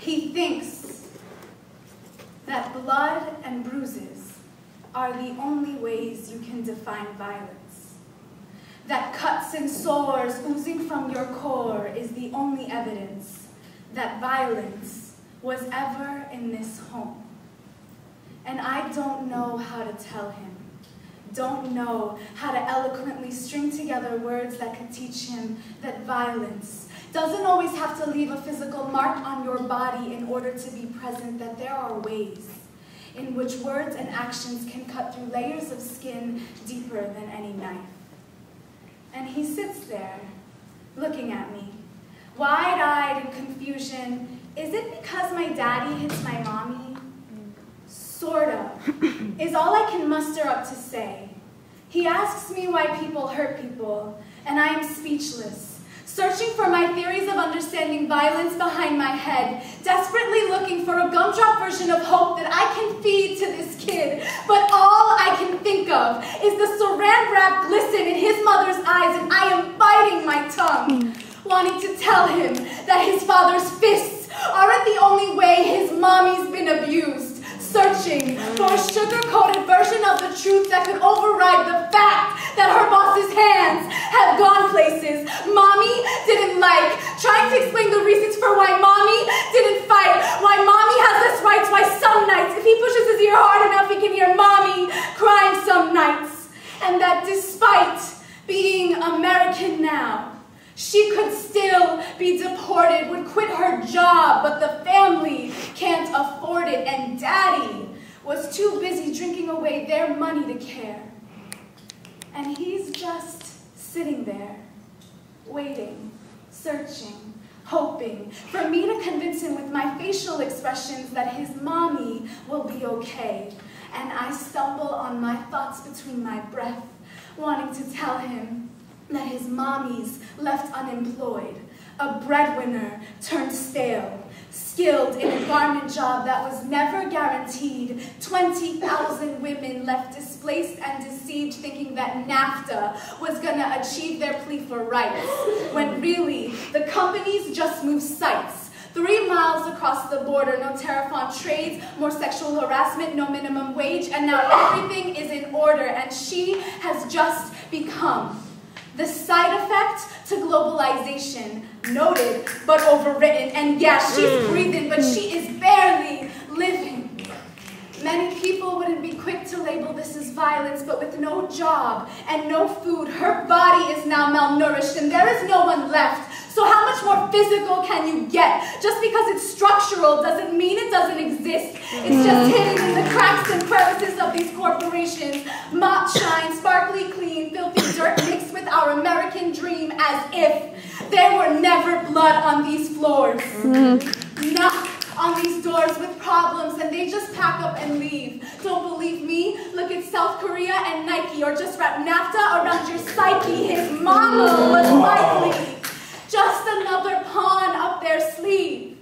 He thinks that blood and bruises are the only ways you can define violence. That cuts and sores oozing from your core is the only evidence that violence was ever in this home. And I don't know how to tell him, don't know how to eloquently string together words that could teach him that violence doesn't always have to leave a physical mark on your body in order to be present, that there are ways in which words and actions can cut through layers of skin deeper than any knife. And he sits there, looking at me, wide-eyed in confusion. Is it because my daddy hits my mommy? Sort of, is all I can muster up to say. He asks me why people hurt people, and I am speechless, searching for my theories of understanding violence behind my head, desperately looking for a gumdrop version of hope that I can feed to this kid. But all I can think of is the saran wrap glisten in his mother's eyes, and I am biting my tongue, wanting to tell him that his father's fists aren't the only way his mommy's been abused, searching for a sugar-coated version of the truth that could override the fact that her boss's hands have gone places mommy didn't like, trying to explain the reasons for why mommy didn't fight, why mommy has less rights, why some nights, if he pushes his ear hard enough, he can hear mommy crying some nights, and that despite being American now, she could still be deported, would quit her job, but the family can't afford it, and daddy was too busy drinking away their money to care. And he's just sitting there, waiting, searching, hoping for me to convince him with my facial expressions that his mommy will be okay. And I stumble on my thoughts between my breath, wanting to tell him that his mommy's left unemployed, a breadwinner turned stale, skilled in a garment job that was never guaranteed, 20,000 women left displaced and deceived, thinking that NAFTA was gonna achieve their plea for rights, when really the companies just moved sites. 3 miles across the border, no tariff on trades, more sexual harassment, no minimum wage, and now everything is in order, and she has just become the side effect to globalization, noted but overwritten. And yeah, she's breathing, but she is barely living. Many people wouldn't be quick to label this as violence, but with no job and no food, her body is now malnourished and there is no one left. So how much more physical can you get? Just because it's structural doesn't mean it doesn't exist. It's just hidden in the cracks and crevices of these corporations. Mop shine, sparkly clean, filthy dirt mixed with our American dream, as if there were never blood on these floors. Knock on these doors with problems and they just pack up and leave. Don't believe me? Look at South Korea and Nike, or just wrap NAFTA around your psyche. His mama was likely just another pawn up their sleeve.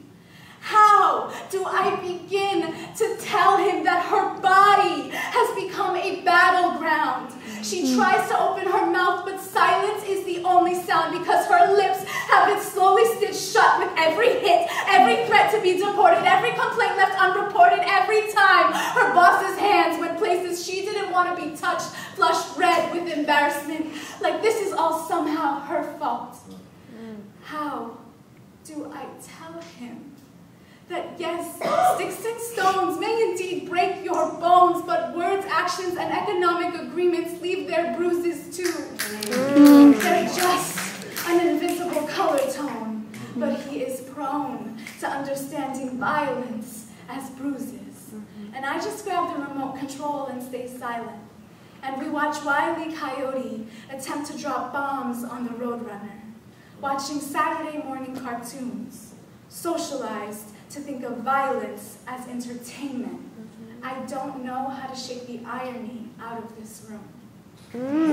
How do I begin to tell him that her body has become a battleground? She tries to open her mouth, but silence is the only sound because her lips have been slowly stitched shut with every hit, every threat to be deported, every complaint left unreported, every time her boss's hands went places she didn't want to be touched, flushed red with embarrassment, like this is all somehow her fault. How do I tell him that yes, sticks and stones may indeed break your bones, but words, actions, and economic agreements leave their bruises too. They're just an invisible color tone, but he is prone to understanding violence as bruises. And I just grab the remote control and stay silent. And we watch Wile E. Coyote attempt to drop bombs on the Roadrunner, watching Saturday morning cartoons, socialized to think of violence as entertainment. I don't know how to shake the irony out of this room.